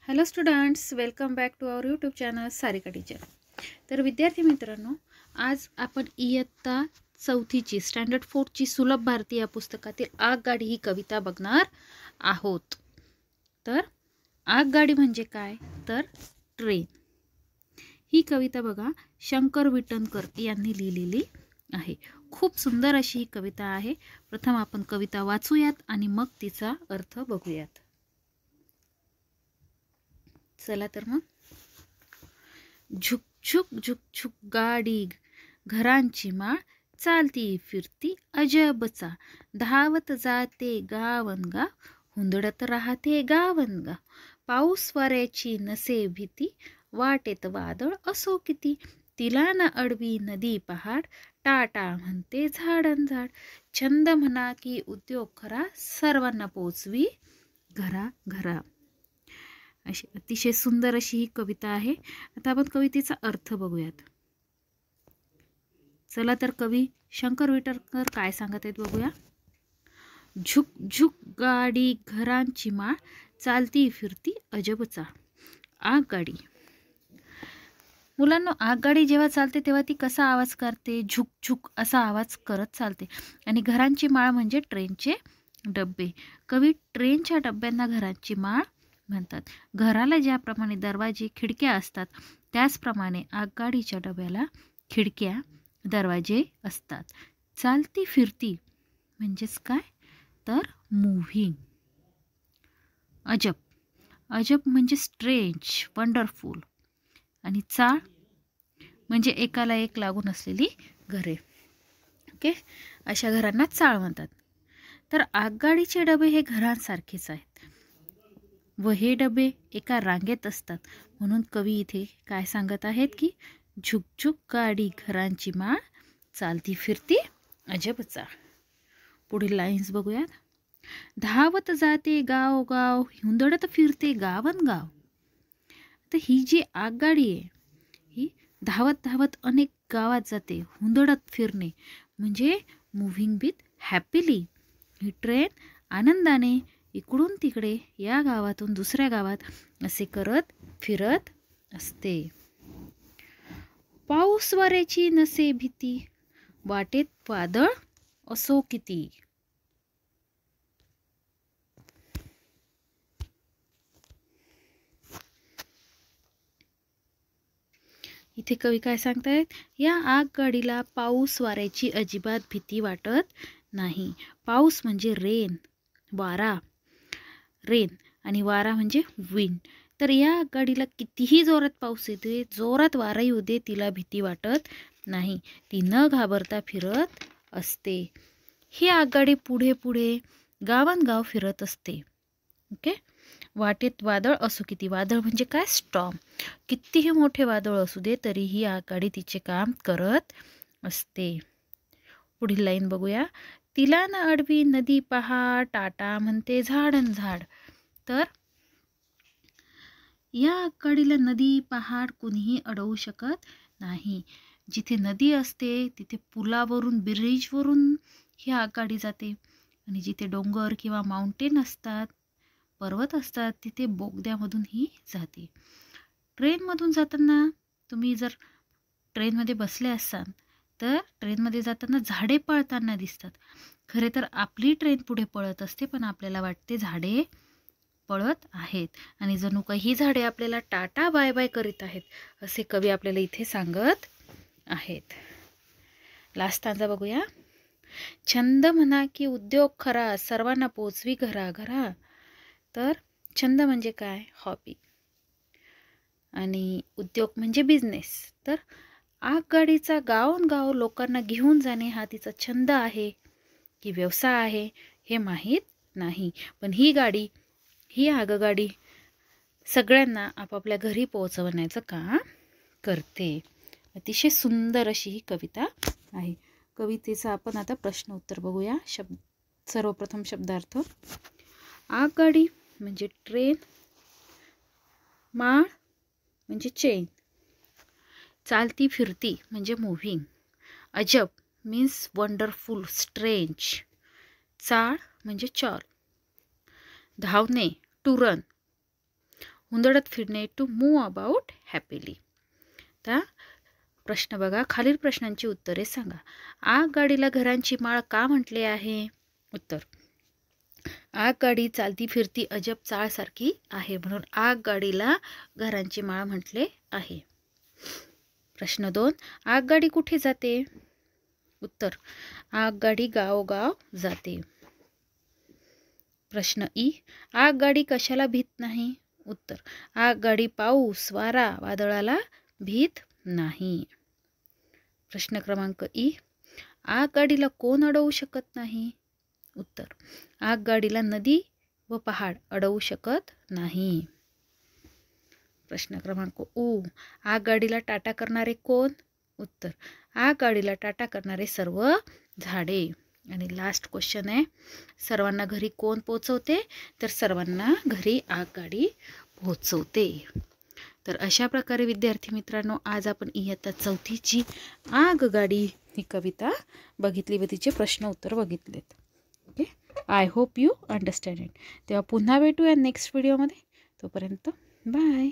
Hello students, welcome back to our YouTube channel Sarika teacher. तर विद्यार्थी मित्रांनो, आज आपण इयत्ता चौथीची स्टँडर्ड 4ची सुलभ भारती या पुस्तकातील आगगाडी ही कविता बघणार आहोत. तर आगगाडी म्हणजे काय, तर ट्रेन. ही कविता बघा शंकर विटणकर यांनी लिहिलेली आहे. खूप सुंदर अशी ही कविता आहे. प्रथम आपण कविता वाचूयात आणि मग तिचा अर्थ बघूयात. चला तर मग. झुक झुक झुक झुक गाडी घरांची माळ, चालती फिरती अजबचा, धावत जाते गावनगाव, हुंदडत राहते गावनगाव. पाऊस वाऱ्याची नसे भीती, वाटेत वादळ असो किती, तिला न अडवी नदी पहाड, टाटा म्हणते झाडन झाड. छंद म्हणा की उद्योग खरा, सर्वांना पोचवी घरा घरा. अशी अतिशय सुंदर अशी ही कविता आहे. आता आपण कवितेचा अर्थ बघूयात. चला तर कवी शंकर विटणकर काय सांगत आहेत बघूया. झुक झुक गाडी घरांची माळ, चालती फिरती अजबचा. आगगाडी. मुलांनो, आगगाडी जेव्हा चालते तेव्हा ती कसा आवाज करते, झुक झुक असा आवाज करत चालते. आणि घरांची माळ म्हणजे ट्रेनचे डब्बे. कवी ट्रेनच्या डब्यांना घरांची माळ म्हणतात. घराला ज्याप्रमाणे दरवाजे खिडक्या असतात त्याचप्रमाणे आगगाडीच्या डब्याला खिडक्या दरवाजे असतात. चालती फिरती म्हणजेच काय, तर मूव्हिंग. अजब. अजब म्हणजे स्ट्रेंज, वंडरफुल. आणि चाळ म्हणजे एकाला एक लागून असलेली घरे. ओके, अशा घरांना चाळ म्हणतात. तर आगगाडीचे डबे हे घरांसारखेच आहेत व हे डबे एका रांगेत असतात. म्हणून कवी इथे काय सांगत आहेत की झुकझुक गाडी घरांची माळ, चालती फिरती अजबचा. पुढील लाईन्स बघूयात. धावत जाते गाव गाव, हुंदडत फिरते गावन गाव. तर ही जी आगगाडी आहे ही धावत धावत अनेक गावात जाते. हुंदडत फिरणे म्हणजे moving with happily. He train आनंदाने इकडून तिकडे या गावातून दुसऱ्या गावात असे करत फिरत असते. पाऊस वाऱ्याची नसे भीती, वाटेत वादळ असो किती. इथे कवी काय सांगतायत, या आगगाडीला पाऊस वाऱ्याची अजिबात भीती वाटत नाही. पाऊस म्हणजे रेन, वारा. रेन आणि वारा म्हणजे विंड. तर या आगगाडीला कितीही जोरात पाऊस येते, जोरात वारा येऊ दे, तिला भीती वाटत नाही. ती न घाबरता फिरत असते. ही आगगाडी पुढे पुढे गावांगाव फिरत असते. ओके. वाटेत वादळ असो किती. वादळ म्हणजे काय, स्टॉर्म. कितीही मोठे वादळ असू दे तरी ही आगगाडी तिचे काम करत असते. पुढील लाईन बघूया. तिला न अडवी नदी पहाड, टाटा म्हणते झाडन झाड. तर या आगगाडीला नदी पहाड कुणीही अडवू शकत नाही. जिथे नदी असते तिथे पुलावरून, ब्रिजवरून ही आगगाडी जाते. आणि जिथे डोंगर किंवा माउंटेन असतात, पर्वत असतात, तिथे बोगद्यामधून ही जाते. ट्रेनमधून जाताना तुम्ही जर ट्रेनमध्ये बसले असाल तर ट्रेनमध्ये जाताना झाडे पळताना दिसतात. खरे तर आपली ट्रेन पुढे पळत असते पण आपल्याला वाटते झाडे पळत आहेत. आणि जणू काही ही झाडे आपल्याला टाटा बाय बाय करीत आहेत असे कवी आपल्याला इथे सांगत आहेत. लास्ट स्टांजा बघूया. छंद म्हणा की उद्योग खरा, सर्वांना पोचवी घरा घरा. तर छंद म्हणजे काय, हॉबी. आणि उद्योग म्हणजे बिझनेस. तर आगगाडीचा गावोनगाव लोकांना घेऊन जाणे हा तिचा छंद आहे की व्यवसाय आहे हे माहीत नाही. पण ही आगगाडी सगळ्यांना आपापल्या घरी पोहोचवण्याचं काम करते. अतिशय सुंदर अशी ही कविता आहे. कवितेचा आपण आता प्रश्न उत्तर बघूया. सर्वप्रथम शब्दार्थ. आगगाडी म्हणजे ट्रेन, माळ म्हणजे चेन, चालती फिरती म्हणजे मूव्हिंग, अजब मीन्स वंडरफुल, स्ट्रेंज, चाळ म्हणजे चॉल, धावणे टू रन, हुंदडत फिरणे टू मूव्ह अबाउट हॅपीली. आता प्रश्न बघा, खालील प्रश्नांची उत्तरे सांगा. आगगाडीला घरांची माळ का म्हटले आहे? उत्तर, आगगाडी चालती फिरती अजब चाळसारखी आहे म्हणून आगगाडीला घरांची माळ म्हटले आहे. प्रश्न 2, आगगाडी कुठे जाते? उत्तर, आगगाडी गावोगाव जाते. प्रश्न ई, आगगाडी कशाला भीत नाही? उत्तर, आगगाडी पाऊस, वारा, वादळाला भीत नाही. प्रश्न क्रमांक ई, आगगाडीला कोण अडवू शकत नाही? उत्तर, आगगाडीला नदी व पहाड अडवू शकत नाही. प्रश्न क्रमांक ओ, आगगाडीला टाटा करणारे कोण? उत्तर, आगगाडीला टाटा करणारे सर्व झाडे. आणि लास्ट क्वेश्चन आहे, सर्वांना घरी कोण पोहोचवते? तर सर्वांना घरी आगगाडी पोहोचवते. तर अशा प्रकारे विद्यार्थी मित्रांनो, आज आपण इयत्ता 4ची आगगाडी ही कविता बघितली व तिचे प्रश्न उत्तर बघितलेत. Okay, I hope you understand it. तेव्हा पुन्हा भेटूया नेक्स्ट व्हिडिओमध्ये. तोपर्यंत बाय.